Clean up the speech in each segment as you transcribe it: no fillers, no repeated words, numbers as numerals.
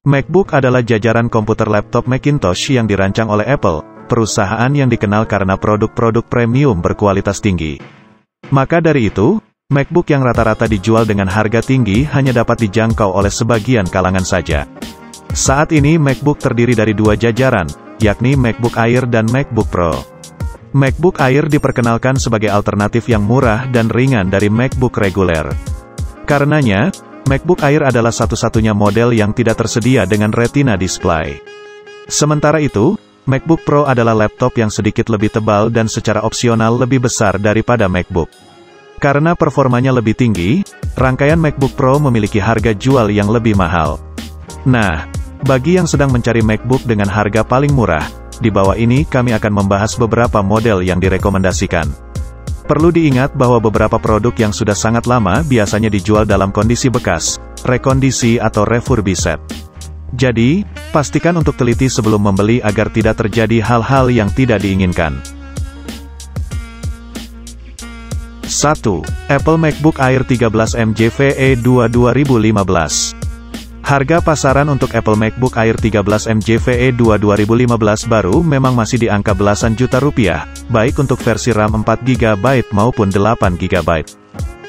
MacBook adalah jajaran komputer laptop Macintosh yang dirancang oleh Apple, perusahaan yang dikenal karena produk-produk premium berkualitas tinggi. Maka dari itu, MacBook yang rata-rata dijual dengan harga tinggi hanya dapat dijangkau oleh sebagian kalangan saja. Saat ini MacBook terdiri dari dua jajaran, yakni MacBook Air dan MacBook Pro. MacBook Air diperkenalkan sebagai alternatif yang murah dan ringan dari MacBook reguler. Karenanya, MacBook Air adalah satu-satunya model yang tidak tersedia dengan Retina display. Sementara itu, MacBook Pro adalah laptop yang sedikit lebih tebal dan secara opsional lebih besar daripada MacBook. Karena performanya lebih tinggi, rangkaian MacBook Pro memiliki harga jual yang lebih mahal. Nah, bagi yang sedang mencari MacBook dengan harga paling murah, di bawah ini kami akan membahas beberapa model yang direkomendasikan. Perlu diingat bahwa beberapa produk yang sudah sangat lama biasanya dijual dalam kondisi bekas, rekondisi atau refurbished. Jadi, pastikan untuk teliti sebelum membeli agar tidak terjadi hal-hal yang tidak diinginkan. 1. Apple MacBook Air 13 MJVE2 2015. Harga pasaran untuk Apple MacBook Air 13 MJVE2 2015 baru memang masih di angka belasan juta rupiah, baik untuk versi RAM 4GB maupun 8GB.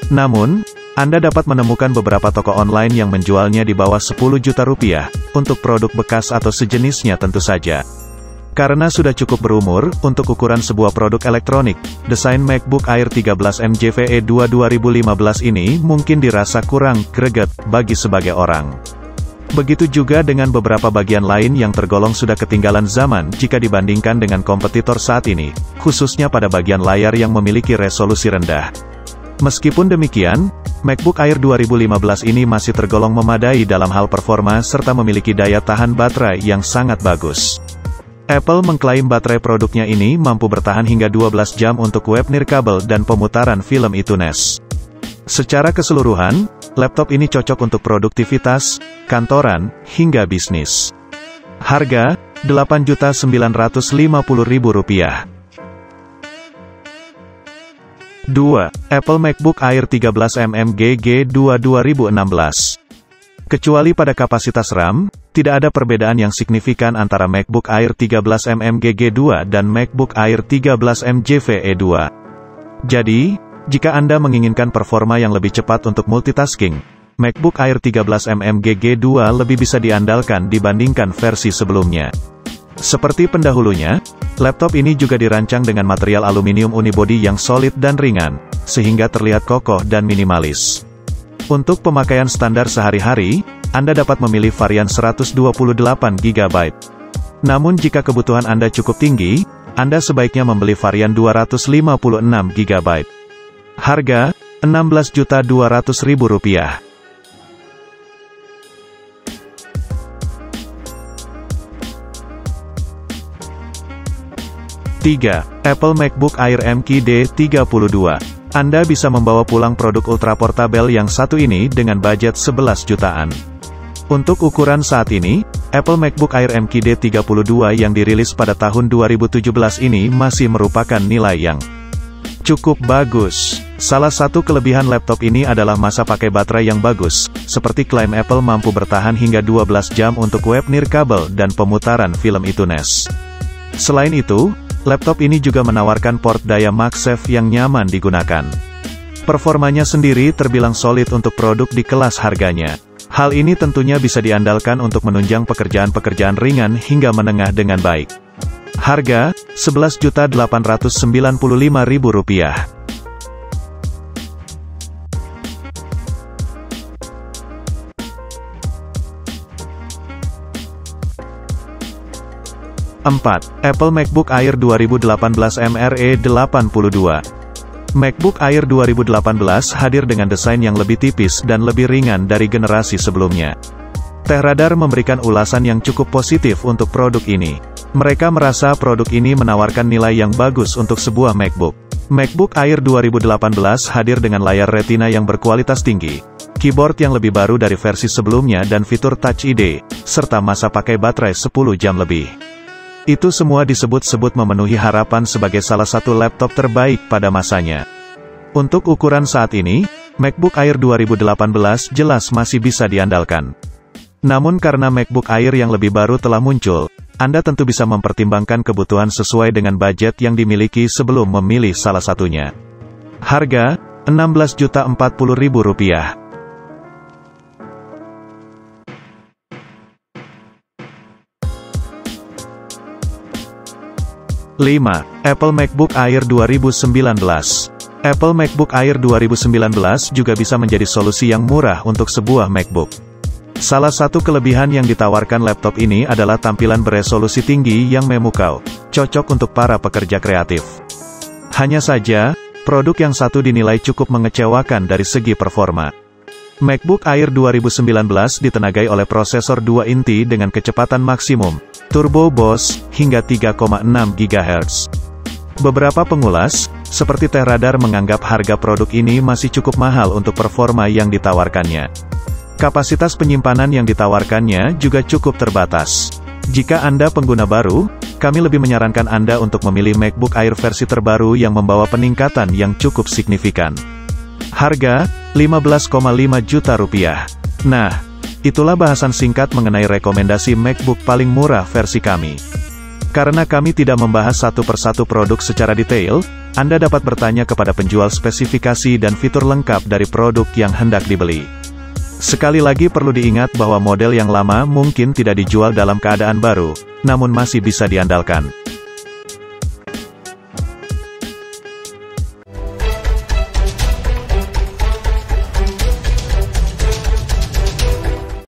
Namun, Anda dapat menemukan beberapa toko online yang menjualnya di bawah 10 juta rupiah, untuk produk bekas atau sejenisnya tentu saja. Karena sudah cukup berumur, untuk ukuran sebuah produk elektronik, desain MacBook Air 13 MJVE2 2015 ini mungkin dirasa kurang greget bagi sebagian orang. Begitu juga dengan beberapa bagian lain yang tergolong sudah ketinggalan zaman jika dibandingkan dengan kompetitor saat ini, khususnya pada bagian layar yang memiliki resolusi rendah. Meskipun demikian, MacBook Air 2015 ini masih tergolong memadai dalam hal performa serta memiliki daya tahan baterai yang sangat bagus. Apple mengklaim baterai produknya ini mampu bertahan hingga 12 jam untuk web nirkabel dan pemutaran film iTunes. Secara keseluruhan, laptop ini cocok untuk produktivitas, kantoran, hingga bisnis. Harga, Rp8.950.000. 2. Apple MacBook Air 13mm GG2 2016. Kecuali pada kapasitas RAM, tidak ada perbedaan yang signifikan antara MacBook Air 13mm GG2 dan MacBook Air 13mm JVE2. Jadi, jika Anda menginginkan performa yang lebih cepat untuk multitasking, MacBook Air 13mm GG2 lebih bisa diandalkan dibandingkan versi sebelumnya. Seperti pendahulunya, laptop ini juga dirancang dengan material aluminium unibody yang solid dan ringan, sehingga terlihat kokoh dan minimalis. Untuk pemakaian standar sehari-hari, Anda dapat memilih varian 128GB. Namun jika kebutuhan Anda cukup tinggi, Anda sebaiknya membeli varian 256GB. Harga, Rp16.200.000. 3. Apple MacBook Air M-Key D32. Anda bisa membawa pulang produk ultra portabel yang satu ini dengan budget 11 jutaan. Untuk ukuran saat ini, Apple MacBook Air M-Key D32 yang dirilis pada tahun 2017 ini masih merupakan nilai yang cukup bagus. Salah satu kelebihan laptop ini adalah masa pakai baterai yang bagus, seperti klaim Apple mampu bertahan hingga 12 jam untuk web nirkabel dan pemutaran film iTunes. Selain itu, laptop ini juga menawarkan port daya MagSafe yang nyaman digunakan. Performanya sendiri terbilang solid untuk produk di kelas harganya. Hal ini tentunya bisa diandalkan untuk menunjang pekerjaan-pekerjaan ringan hingga menengah dengan baik. Harga, Rp11.895.000. 4. Apple MacBook Air 2018 MRE82. MacBook Air 2018 hadir dengan desain yang lebih tipis dan lebih ringan dari generasi sebelumnya. TechRadar memberikan ulasan yang cukup positif untuk produk ini. Mereka merasa produk ini menawarkan nilai yang bagus untuk sebuah MacBook. MacBook Air 2018 hadir dengan layar Retina yang berkualitas tinggi, keyboard yang lebih baru dari versi sebelumnya dan fitur Touch ID, serta masa pakai baterai 10 jam lebih. Itu semua disebut-sebut memenuhi harapan sebagai salah satu laptop terbaik pada masanya. Untuk ukuran saat ini, MacBook Air 2018 jelas masih bisa diandalkan. Namun karena MacBook Air yang lebih baru telah muncul, Anda tentu bisa mempertimbangkan kebutuhan sesuai dengan budget yang dimiliki sebelum memilih salah satunya. Harga, Rp16.040.000. 5. Apple MacBook Air 2019. Apple MacBook Air 2019 juga bisa menjadi solusi yang murah untuk sebuah MacBook. Salah satu kelebihan yang ditawarkan laptop ini adalah tampilan beresolusi tinggi yang memukau, cocok untuk para pekerja kreatif. Hanya saja, produk yang satu dinilai cukup mengecewakan dari segi performa. MacBook Air 2019 ditenagai oleh prosesor 2 inti dengan kecepatan maksimum, Turbo Boost, hingga 3,6 GHz. Beberapa pengulas, seperti TechRadar menganggap harga produk ini masih cukup mahal untuk performa yang ditawarkannya. Kapasitas penyimpanan yang ditawarkannya juga cukup terbatas. Jika Anda pengguna baru, kami lebih menyarankan Anda untuk memilih MacBook Air versi terbaru yang membawa peningkatan yang cukup signifikan. Harga, Rp15,5 juta. Nah, itulah bahasan singkat mengenai rekomendasi MacBook paling murah versi kami. Karena kami tidak membahas satu persatu produk secara detail, Anda dapat bertanya kepada penjual spesifikasi dan fitur lengkap dari produk yang hendak dibeli. Sekali lagi perlu diingat bahwa model yang lama mungkin tidak dijual dalam keadaan baru, namun masih bisa diandalkan.